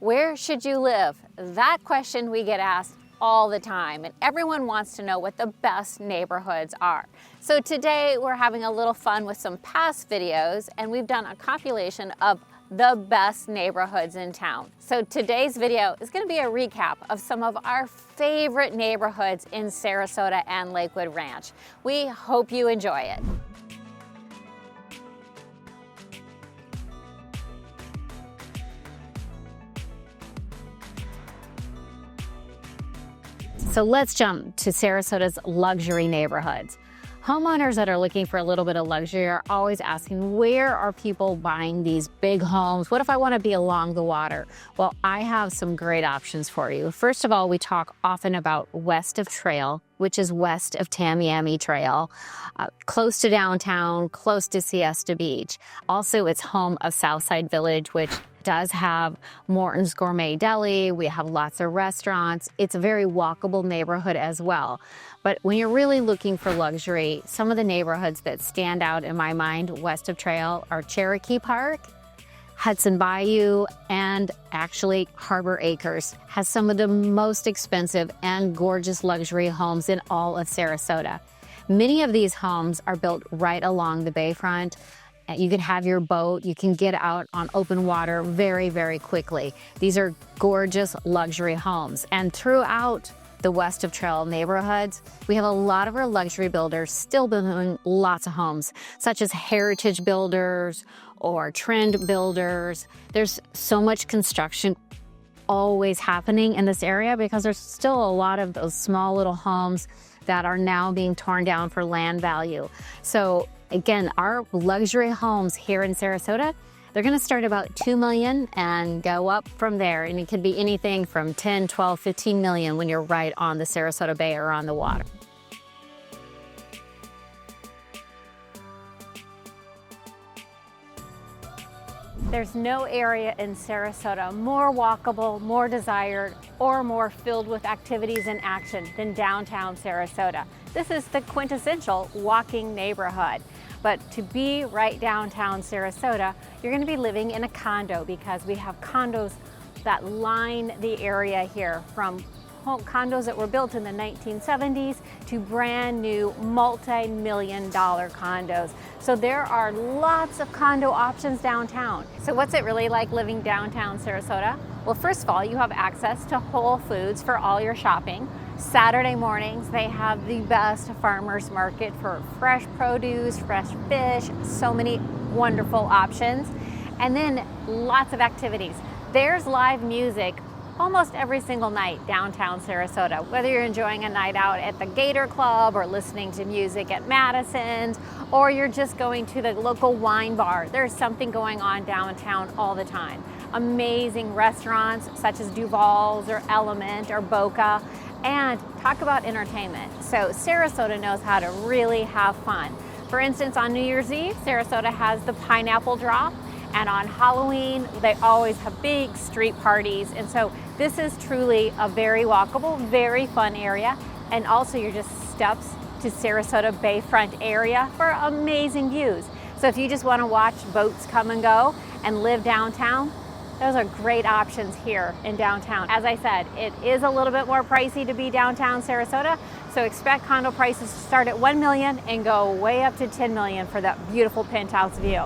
Where should you live? That question we get asked all the time, and everyone wants to know what the best neighborhoods are. So today we're having a little fun with some past videos, and we've done a compilation of the best neighborhoods in town. So today's video is going to be a recap of some of our favorite neighborhoods in Sarasota and Lakewood Ranch. We hope you enjoy it. So let's jump to Sarasota's luxury neighborhoods. Homeowners that are looking for a little bit of luxury are always asking, where are people buying these big homes? What if I want to be along the water? Well, I have some great options for you. First of all, we talk often about west of Trail, which is west of Tamiami Trail, close to downtown, close to Siesta Beach. Also, it's home of Southside Village, which does have Morton's Gourmet Deli. We have lots of restaurants. It's a very walkable neighborhood as well. But when you're really looking for luxury, some of the neighborhoods that stand out in my mind west of Trail are Cherokee Park, Hudson Bayou, and actually Harbor Acres has some of the most expensive and gorgeous luxury homes in all of Sarasota. Many of these homes are built right along the bayfront. You can have your boat, you can get out on open water very, very quickly. These are gorgeous luxury homes. And throughout the west of Trail neighborhoods, we have a lot of our luxury builders still building lots of homes, such as Heritage Builders or Trend Builders. There's so much construction always happening in this area because there's still a lot of those small little homes that are now being torn down for land value. So again, our luxury homes here in Sarasota, they're gonna start about $2 million and go up from there. And it could be anything from 10, 12, 15 million when you're right on the Sarasota Bay or on the water. There's no area in Sarasota more walkable, more desired, or more filled with activities and action than downtown Sarasota. This is the quintessential walking neighborhood. But to be right downtown Sarasota, you're going to be living in a condo because we have condos that line the area here, from condos that were built in the 1970s to brand new multi-million-dollar condos. So there are lots of condo options downtown. So what's it really like living downtown Sarasota? Well, first of all, you have access to Whole Foods for all your shopping. Saturday mornings, they have the best farmers market for fresh produce, fresh fish, so many wonderful options. And then lots of activities. There's live music almost every single night downtown Sarasota, whether you're enjoying a night out at the Gator Club or listening to music at Madison's, or you're just going to the local wine bar. There's something going on downtown all the time. Amazing restaurants such as Duval's or Element or Boca, and talk about entertainment. So Sarasota knows how to really have fun. For instance, on New Year's Eve, Sarasota has the Pineapple Drop. And on Halloween, they always have big street parties. And so this is truly a very walkable, very fun area. And also you're just steps to Sarasota Bayfront area for amazing views. So if you just want to watch boats come and go and live downtown, those are great options here in downtown. As I said, it is a little bit more pricey to be downtown Sarasota. So expect condo prices to start at 1 million and go way up to 10 million for that beautiful penthouse view.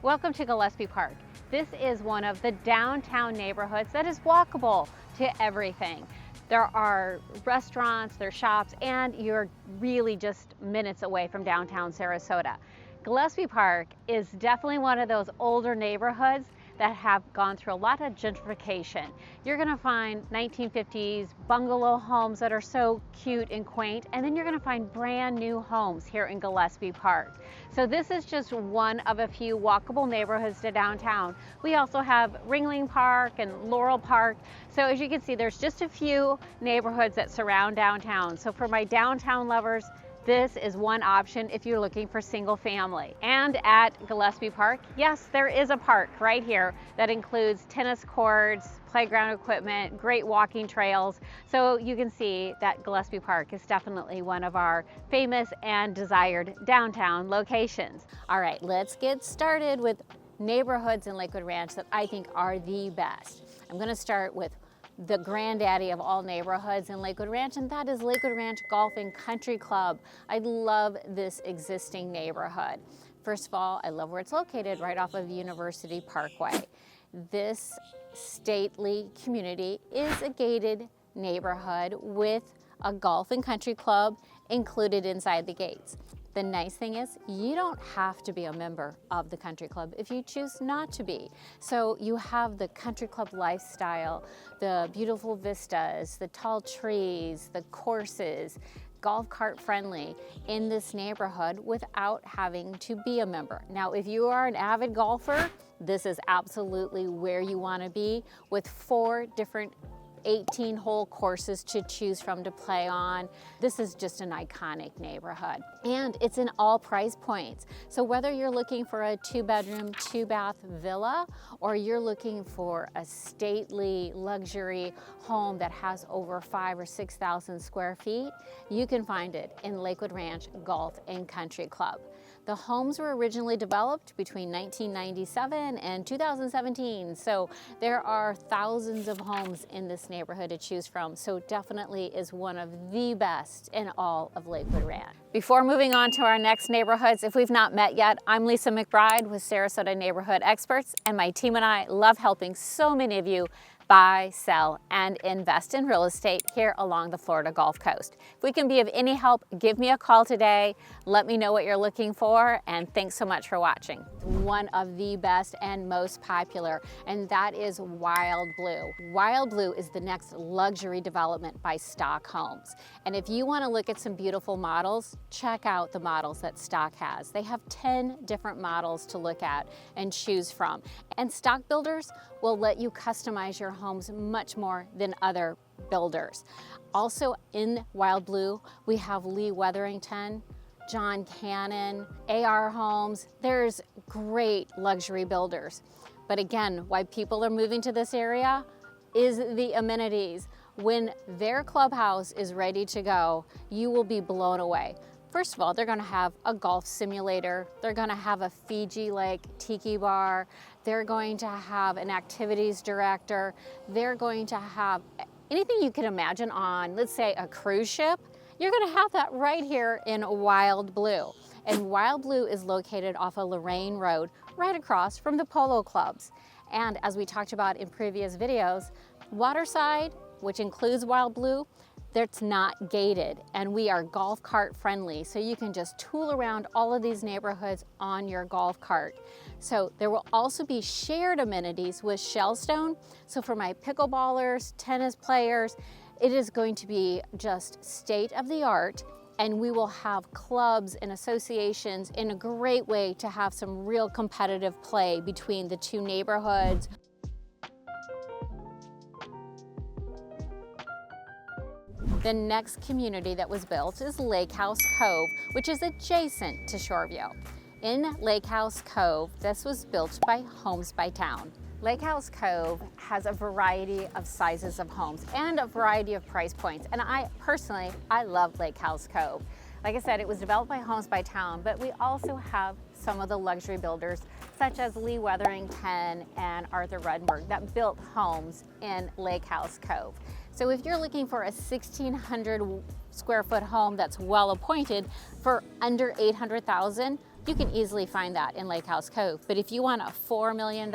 Welcome to Gillespie Park. This is one of the downtown neighborhoods that is walkable to everything. There are restaurants, there's shops, and you're really just minutes away from downtown Sarasota. Gillespie Park is definitely one of those older neighborhoods that have gone through a lot of gentrification. You're gonna find 1950s bungalow homes that are so cute and quaint, and then you're gonna find brand new homes here in Gillespie Park. So this is just one of a few walkable neighborhoods to downtown. We also have Ringling Park and Laurel Park. So as you can see, there's just a few neighborhoods that surround downtown. So for my downtown lovers, This is one option if you're looking for single family. And at Gillespie Park, yes, there is a park right here that includes tennis courts, playground equipment, great walking trails. So you can see that Gillespie Park is definitely one of our famous and desired downtown locations. All right, let's get started with neighborhoods in Lakewood Ranch that I think are the best. I'm gonna start with the granddaddy of all neighborhoods in Lakewood Ranch, and that is Lakewood Ranch Golf and Country Club. I love this existing neighborhood. First of all, I love where it's located right off of University Parkway. This stately community is a gated neighborhood with a golf and country club included inside the gates. The nice thing is you don't have to be a member of the country club if you choose not to be. So you have the country club lifestyle, the beautiful vistas, the tall trees, the courses, golf cart friendly in this neighborhood without having to be a member. Now, if you are an avid golfer, this is absolutely where you want to be, with 4 different 18-hole courses to choose from to play on. This is just an iconic neighborhood, and it's in all price points. So whether you're looking for a 2-bedroom, 2-bath villa, or you're looking for a stately luxury home that has over 5,000 or 6,000 square feet, you can find it in Lakewood Ranch Golf and Country Club. The homes were originally developed between 1997 and 2017, so there are thousands of homes in this neighborhood to choose from, so definitely is one of the best in all of Lakewood Ranch. Before moving on to our next neighborhoods, if we've not met yet, I'm Lisa McBride with Sarasota Neighborhood Experts, and my team and I love helping so many of you buy, sell, and invest in real estate here along the Florida Gulf Coast. If we can be of any help, give me a call today. Let me know what you're looking for, and thanks so much for watching. One of the best and most popular, and that is Wild Blue. Wild Blue is the next luxury development by Stock Homes. And if you want to look at some beautiful models, check out the models that Stock has. They have 10 different models to look at and choose from. And Stock builders will let you customize your homes much more than other builders. Also in Wild Blue, we have Lee Wetherington, John Cannon, AR Homes. There's great luxury builders. But again, why people are moving to this area is the amenities. When their clubhouse is ready to go, you will be blown away. First of all, they're gonna have a golf simulator. They're gonna have a Fiji Lake tiki bar. They're going to have an activities director. They're going to have anything you can imagine on, let's say, a cruise ship. You're gonna have that right here in Wild Blue. And Wild Blue is located off of Lorraine Road, right across from the polo clubs. And as we talked about in previous videos, Waterside, which includes Wild Blue, that's not gated, and we are golf cart friendly, so you can just tool around all of these neighborhoods on your golf cart. So there will also be shared amenities with Shellstone. So for my pickleballers, tennis players, it is going to be just state of the art, and we will have clubs and associations in a great way to have some real competitive play between the two neighborhoods. The next community that was built is Lake House Cove, which is adjacent to Shoreview. In Lake House Cove, this was built by Homes by Town. Lake House Cove has a variety of sizes of homes and a variety of price points. And I personally love Lake House Cove. Like I said, it was developed by Homes by Town, but we also have some of the luxury builders such as Lee Wetherington and Arthur Ruddenberg that built homes in Lake House Cove. So if you're looking for a 1,600 square foot home that's well appointed for under $800,000, you can easily find that in Lake House Cove. But if you want a $4 million,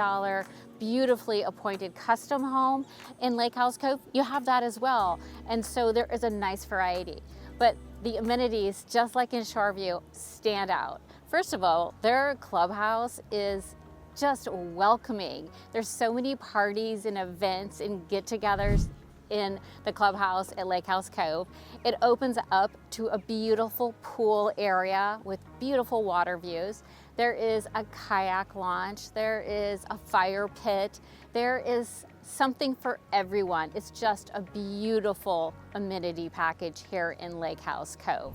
beautifully appointed custom home in Lake House Cove, you have that as well. And so there is a nice variety. But the amenities, just like in Shoreview, stand out. First of all, their clubhouse is just welcoming. There's so many parties and events and get-togethers in the clubhouse at Lake House Cove. It opens up to a beautiful pool area with beautiful water views. There is a kayak launch, there is a fire pit, there is something for everyone. It's just a beautiful amenity package here in Lake House Cove.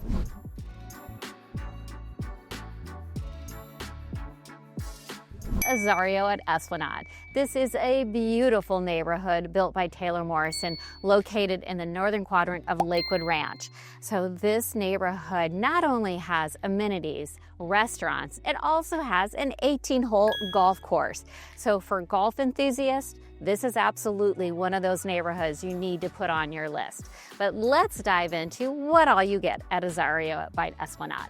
Aario at Esplanade. This is a beautiful neighborhood built by Taylor Morrison, located in the northern quadrant of Lakewood Ranch. So this neighborhood not only has amenities, restaurants, it also has an 18-hole golf course. So for golf enthusiasts, this is absolutely one of those neighborhoods you need to put on your list. But let's dive into what all you get at Aario by Esplanade.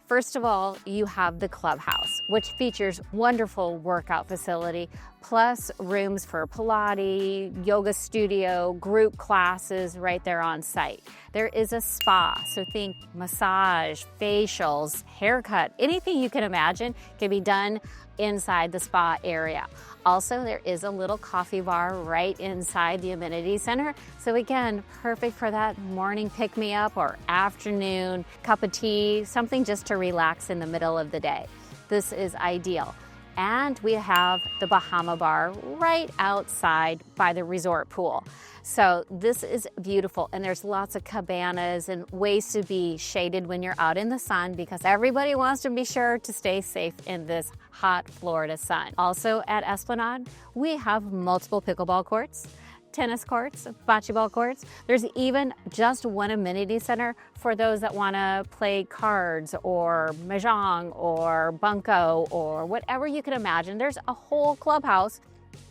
First of all, you have the clubhouse, which features wonderful workout facility, plus rooms for Pilates, yoga studio, group classes right there on site. There is a spa, so think massage, facials, haircut, anything you can imagine can be done inside the spa area. Also, there is a little coffee bar right inside the amenity center. So again, perfect for that morning pick-me-up or afternoon cup of tea, something just to relax in the middle of the day. This is ideal. And we have the Bahama Bar right outside by the resort pool. So this is beautiful, and there's lots of cabanas and ways to be shaded when you're out in the sun, because everybody wants to be sure to stay safe in this hot Florida sun. Also at Esplanade, we have multiple pickleball courts, tennis courts, bocce ball courts. There's even just one amenity center for those that want to play cards or mahjong or bunco or whatever you can imagine. There's a whole clubhouse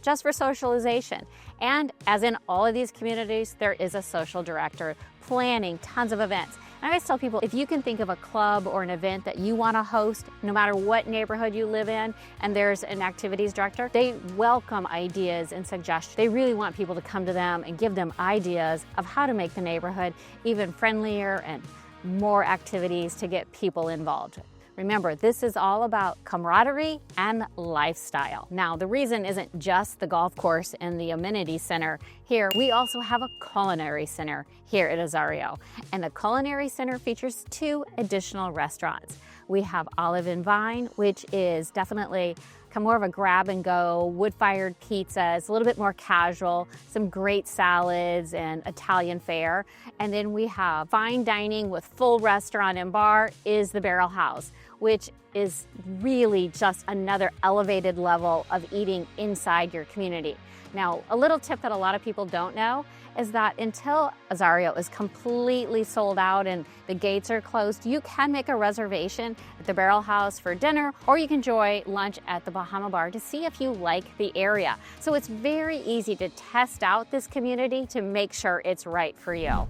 just for socialization. And as in all of these communities, there is a social director planning tons of events. And I always tell people, if you can think of a club or an event that you want to host, no matter what neighborhood you live in, and there's an activities director, they welcome ideas and suggestions. They really want people to come to them and give them ideas of how to make the neighborhood even friendlier and more activities to get people involved. Remember, this is all about camaraderie and lifestyle. Now, the reason isn't just the golf course and the amenity center here. We also have a culinary center here at Aario. And the culinary center features 2 additional restaurants. We have Olive and Vine, which is definitely more of a grab-and-go, wood-fired pizzas, a little bit more casual, some great salads and Italian fare. And then we have fine dining with full restaurant and bar is the Barrel House, which is really just another elevated level of eating inside your community. Now, a little tip that a lot of people don't know is that until Aario is completely sold out and the gates are closed, you can make a reservation at the Barrel House for dinner, or you can enjoy lunch at the Bahama Bar to see if you like the area. So it's very easy to test out this community to make sure it's right for you.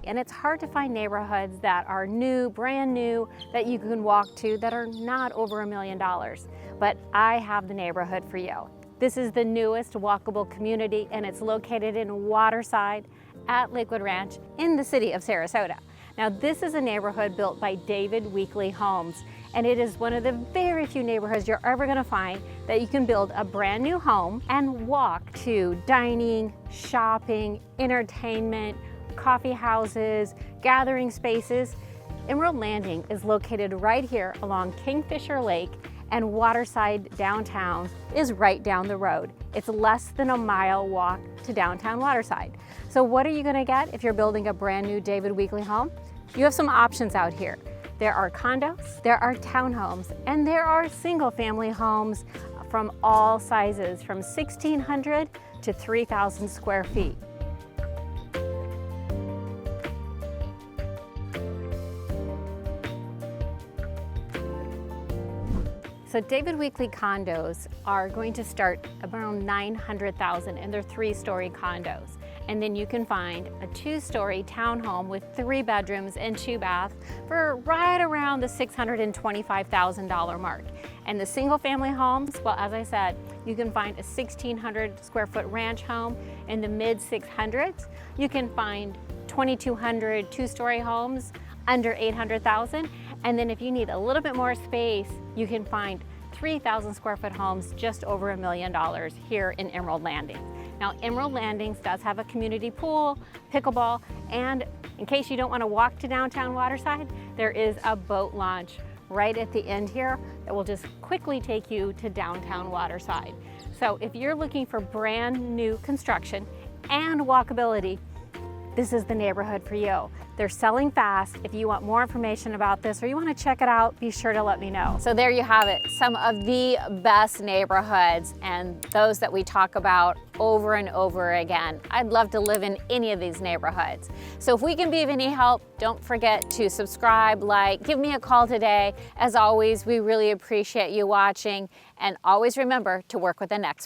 And it's hard to find neighborhoods that are new, brand new, that you can walk to that are not over $1 million. But I have the neighborhood for you. This is the newest walkable community, and it's located in Waterside at Lakewood Ranch in the city of Sarasota. Now, this is a neighborhood built by David Weekley Homes, and it is one of the very few neighborhoods you're ever gonna find that you can build a brand new home and walk to dining, shopping, entertainment, coffee houses, gathering spaces. Emerald Landing is located right here along Kingfisher Lake, and Waterside downtown is right down the road. It's less than a mile walk to downtown Waterside. So what are you gonna get if you're building a brand new David Weekley home? You have some options out here. There are condos, there are townhomes, and there are single family homes from all sizes, from 1,600 to 3,000 square feet. So David Weekley condos are going to start around $900,000, and they're 3-story condos. And then you can find a 2-story townhome with 3 bedrooms and 2 baths for right around the $625,000 mark. And the single family homes, well, as I said, you can find a 1,600 square foot ranch home in the mid 600s. You can find 2,200 2-story homes under $800,000. And then if you need a little bit more space, you can find 3,000 square foot homes just over $1 million here in Emerald Landing. Now, Emerald Landings does have a community pool, pickleball, and in case you don't want to walk to downtown Waterside, there is a boat launch right at the end here that will just quickly take you to downtown So if you're looking for brand new construction and walkability, this is the neighborhood for you. They're selling fast. If you want more information about this or you want to check it out, be sure to let me know. So there you have it, some of the best neighborhoods and those that we talk about over and over again. I'd love to live in any of these neighborhoods. So if we can be of any help, don't forget to subscribe, like, give me a call today. As always, we really appreciate you watching, and always remember to work with an expert.